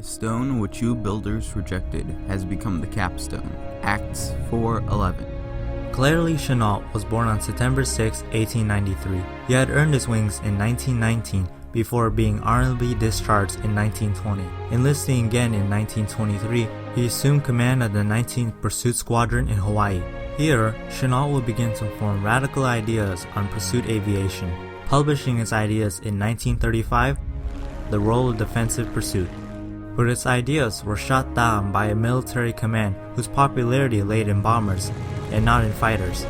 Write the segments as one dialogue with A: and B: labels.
A: The stone which you builders rejected has become the capstone. Acts 4:11.
B: Clearly, Chennault was born on September 6, 1893. He had earned his wings in 1919 before being honorably discharged in 1920. Enlisting again in 1923, he assumed command of the 19th Pursuit Squadron in Hawaii. Here, Chennault would begin to form radical ideas on pursuit aviation, publishing his ideas in 1935, The Role of Defensive Pursuit. But his ideas were shot down by a military command whose popularity lay in bombers and not in fighters.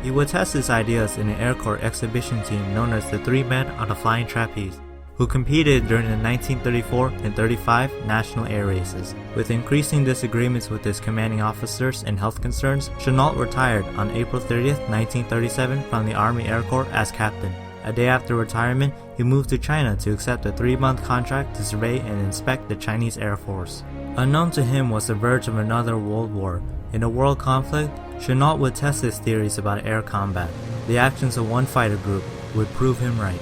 B: He would test his ideas in an Air Corps exhibition team known as the Three Men on the Flying Trapeze, who competed during the 1934 and 35 national air races. With increasing disagreements with his commanding officers and health concerns, Chennault retired on April 30, 1937 from the Army Air Corps as captain. A day after retirement, he moved to China to accept a 3-month contract to survey and inspect the Chinese Air Force. Unknown to him was the verge of another world war. In a world conflict, Chennault would test his theories about air combat. The actions of one fighter group would prove him right.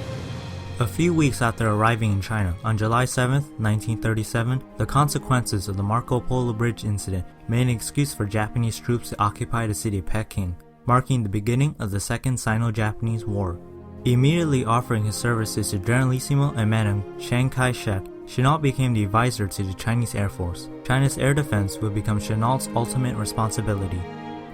B: A few weeks after arriving in China, on July 7, 1937, the consequences of the Marco Polo Bridge incident made an excuse for Japanese troops to occupy the city of Peking, marking the beginning of the Second Sino-Japanese War. Immediately offering his services to Generalissimo and Madame Chiang Kai-shek, Chennault became the advisor to the Chinese Air Force. China's air defense would become Chennault's ultimate responsibility.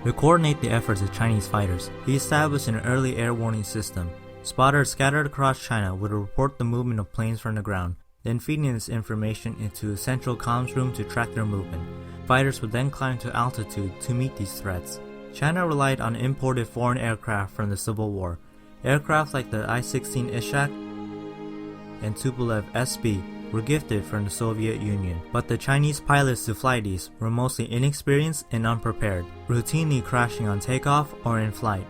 B: To coordinate the efforts of Chinese fighters, he established an early air warning system. Spotters scattered across China would report the movement of planes from the ground, then feeding this information into a central comms room to track their movement. Fighters would then climb to altitude to meet these threats. China relied on imported foreign aircraft from the Civil War. Aircraft like the I-16 Ishak and Tupolev SB were gifted from the Soviet Union, but the Chinese pilots to fly these were mostly inexperienced and unprepared, routinely crashing on takeoff or in flight.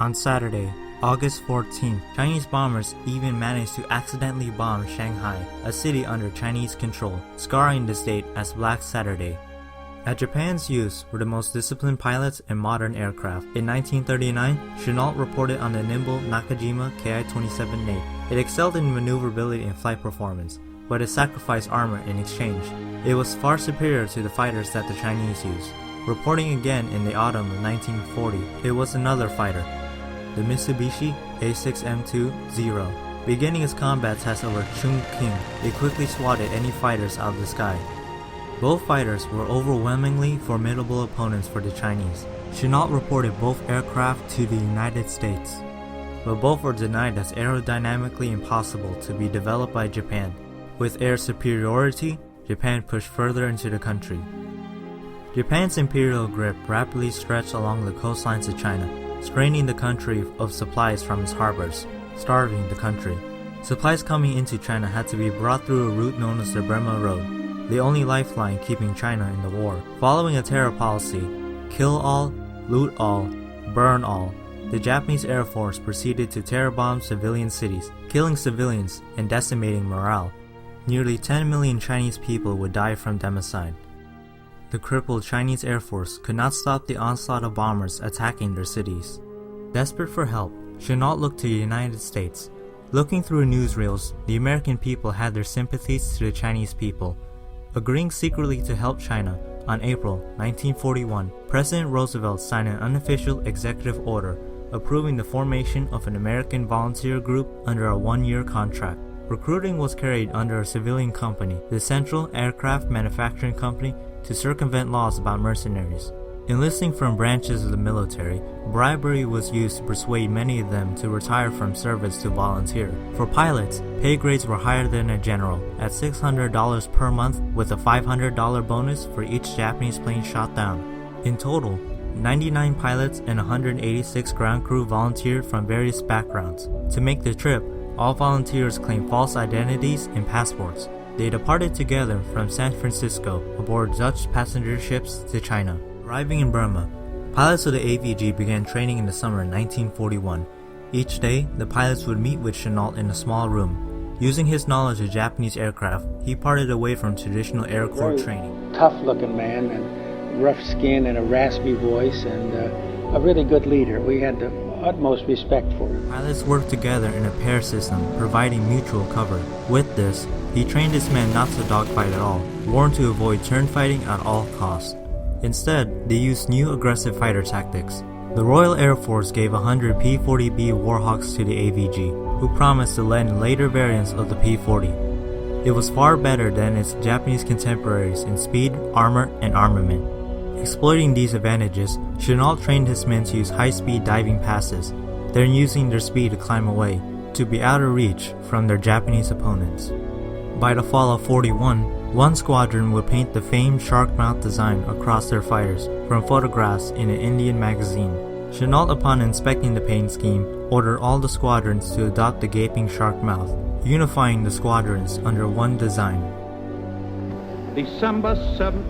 B: On Saturday, August 14th, Chinese bombers even managed to accidentally bomb Shanghai, a city under Chinese control, scarring this date as Black Saturday. At Japan's use were the most disciplined pilots and modern aircraft. In 1939, Chennault reported on the nimble Nakajima Ki-27 Nate. It excelled in maneuverability and flight performance, but it sacrificed armor in exchange. It was far superior to the fighters that the Chinese used. Reporting again in the autumn of 1940, it was another fighter, the Mitsubishi A6M2-0. Beginning its combat test over Chungking, it quickly swatted any fighters out of the sky. Both fighters were overwhelmingly formidable opponents for the Chinese. Chennault reported both aircraft to the United States, but both were denied as aerodynamically impossible to be developed by Japan. With air superiority, Japan pushed further into the country. Japan's imperial grip rapidly stretched along the coastlines of China, straining the country of supplies from its harbors, starving the country. Supplies coming into China had to be brought through a route known as the Burma Road, the only lifeline keeping China in the war. Following a terror policy, kill all, loot all, burn all, the Japanese Air Force proceeded to terror bomb civilian cities, killing civilians and decimating morale. Nearly 10 million Chinese people would die from democide. The crippled Chinese Air Force could not stop the onslaught of bombers attacking their cities. Desperate for help, Chennault looked to the United States. Looking through newsreels, the American people had their sympathies to the Chinese people. Agreeing secretly to help China, on April 1941, President Roosevelt signed an unofficial executive order approving the formation of an American volunteer group under a 1-year contract. Recruiting was carried under a civilian company, the Central Aircraft Manufacturing Company, to circumvent laws about mercenaries. Enlisting from branches of the military, bribery was used to persuade many of them to retire from service to volunteer. For pilots, pay grades were higher than a general, at $600 per month with a $500 bonus for each Japanese plane shot down. In total, 99 pilots and 186 ground crew volunteered from various backgrounds. To make the trip, all volunteers claimed false identities and passports. They departed together from San Francisco aboard Dutch passenger ships to China. Arriving in Burma, pilots of the AVG began training in the summer of 1941. Each day, the pilots would meet with Chennault in a small room. Using his knowledge of Japanese aircraft, he parted away from traditional Air Corps training.
C: Tough-looking man and rough skin and a raspy voice and a really good leader. We had utmost respect for.
B: Pilots worked together in a pair system, providing mutual cover. With this, he trained his men not to dogfight at all, warned to avoid turn fighting at all costs. Instead, they used new aggressive fighter tactics. The Royal Air Force gave 100 P-40B Warhawks to the AVG, who promised to lend later variants of the P-40. It was far better than its Japanese contemporaries in speed, armor, and armament. Exploiting these advantages, Chennault trained his men to use high-speed diving passes, then using their speed to climb away, to be out of reach from their Japanese opponents. By the fall of 41, one squadron would paint the famed shark mouth design across their fighters from photographs in an Indian magazine. Chennault, upon inspecting the paint scheme, ordered all the squadrons to adopt the gaping shark mouth, unifying the squadrons under one design.
D: December 7th,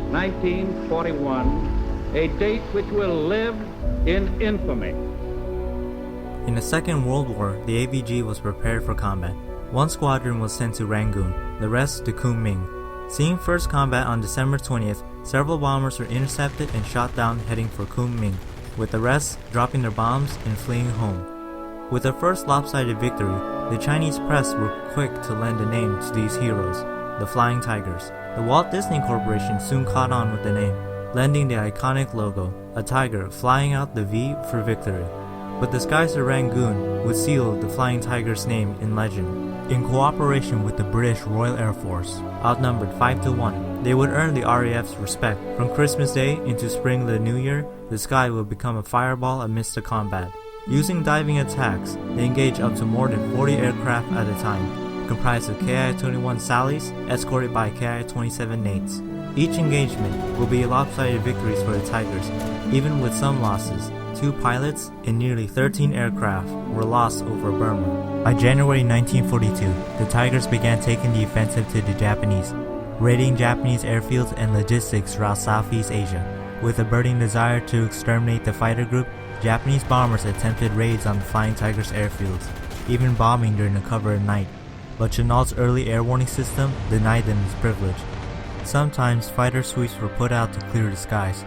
D: 1941, a date which will live in infamy.
B: In the Second World War, the AVG was prepared for combat. One squadron was sent to Rangoon, the rest to Kunming. Seeing first combat on December 20th, several bombers were intercepted and shot down heading for Kunming, with the rest dropping their bombs and fleeing home. With their first lopsided victory, the Chinese press were quick to lend a name to these heroes, the Flying Tigers. The Walt Disney Corporation soon caught on with the name, lending the iconic logo, a tiger flying out the V for victory. But the skies of Rangoon would seal the Flying Tigers' name in legend. In cooperation with the British Royal Air Force, outnumbered 5-1, they would earn the RAF's respect. From Christmas Day into spring of the New Year, the sky would become a fireball amidst the combat. Using diving attacks, they engaged up to more than 40 aircraft at a time, comprised of Ki-21 Sallies, escorted by Ki-27 Nates. Each engagement will be lopsided victories for the Tigers, even with some losses. 2 pilots and nearly 13 aircraft were lost over Burma. By January 1942, the Tigers began taking the offensive to the Japanese, raiding Japanese airfields and logistics throughout Southeast Asia. With a burning desire to exterminate the fighter group, Japanese bombers attempted raids on the Flying Tigers airfields, even bombing during the cover of night. But Chennault's early air warning system denied them this privilege. Sometimes fighter sweeps were put out to clear the skies.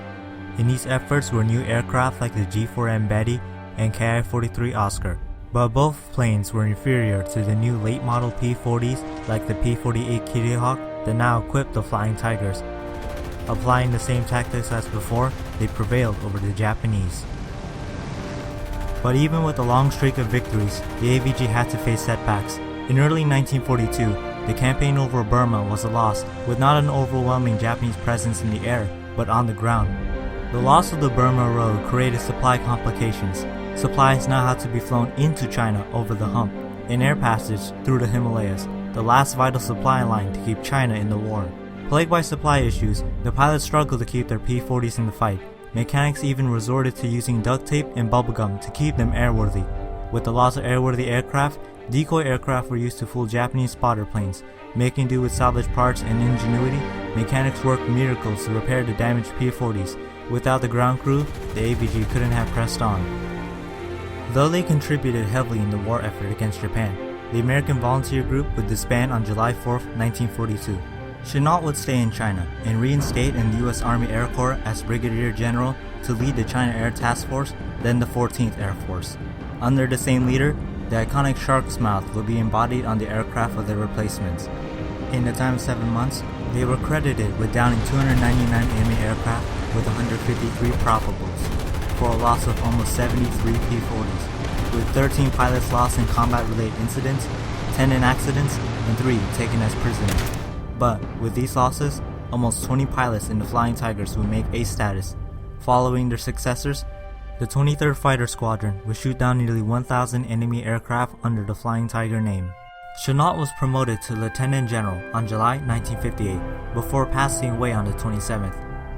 B: In these efforts were new aircraft like the G4M Betty and Ki-43 Oscar, but both planes were inferior to the new late model P-40s like the P-48 Kitty Hawk that now equipped the Flying Tigers. Applying the same tactics as before, they prevailed over the Japanese. But even with a long streak of victories, the AVG had to face setbacks. In early 1942, the campaign over Burma was a loss, with not an overwhelming Japanese presence in the air, but on the ground. The loss of the Burma Road created supply complications. Supplies now had to be flown into China over the hump, in air passage through the Himalayas, the last vital supply line to keep China in the war. Plagued by supply issues, the pilots struggled to keep their P-40s in the fight. Mechanics even resorted to using duct tape and bubblegum to keep them airworthy. With the loss of airworthy aircraft, decoy aircraft were used to fool Japanese spotter planes. Making do with salvage parts and ingenuity, mechanics worked miracles to repair the damaged P-40s. Without the ground crew, the AVG couldn't have pressed on. Though they contributed heavily in the war effort against Japan, the American Volunteer Group would disband on July 4, 1942. Chennault would stay in China and reinstate in the U.S. Army Air Corps as Brigadier General to lead the China Air Task Force, then the 14th Air Force. Under the same leader, the iconic shark's mouth would be embodied on the aircraft of their replacements. In the time of 7 months, they were credited with downing 299 enemy aircraft with 153 probables, for a loss of almost 73 P-40s, with 13 pilots lost in combat-related incidents, 10 in accidents, and 3 taken as prisoners. But with these losses, almost 20 pilots in the Flying Tigers would make A status. Following their successors, the 23rd Fighter Squadron would shoot down nearly 1,000 enemy aircraft under the Flying Tiger name. Chennault was promoted to Lieutenant General on July 1958, before passing away on the 27th.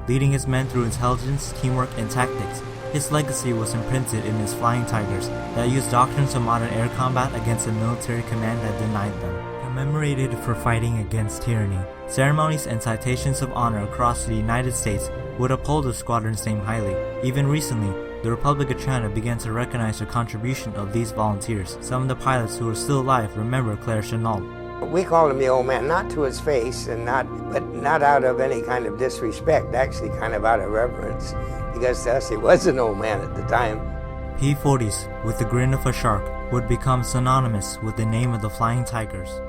B: Leading his men through intelligence, teamwork, and tactics, his legacy was imprinted in his Flying Tigers that used doctrines of modern air combat against a military command that denied them. Commemorated for fighting against tyranny, ceremonies and citations of honor across the United States would uphold the squadron's name highly. Even recently, the Republic of China began to recognize the contribution of these volunteers. Some of the pilots who are still alive remember Claire Chennault.
C: We called him the old man, not to his face, but not out of any kind of disrespect, actually kind of out of reverence, because to us he was an old man at the time.
B: P-40s with the grin of a shark would become synonymous with the name of the Flying Tigers.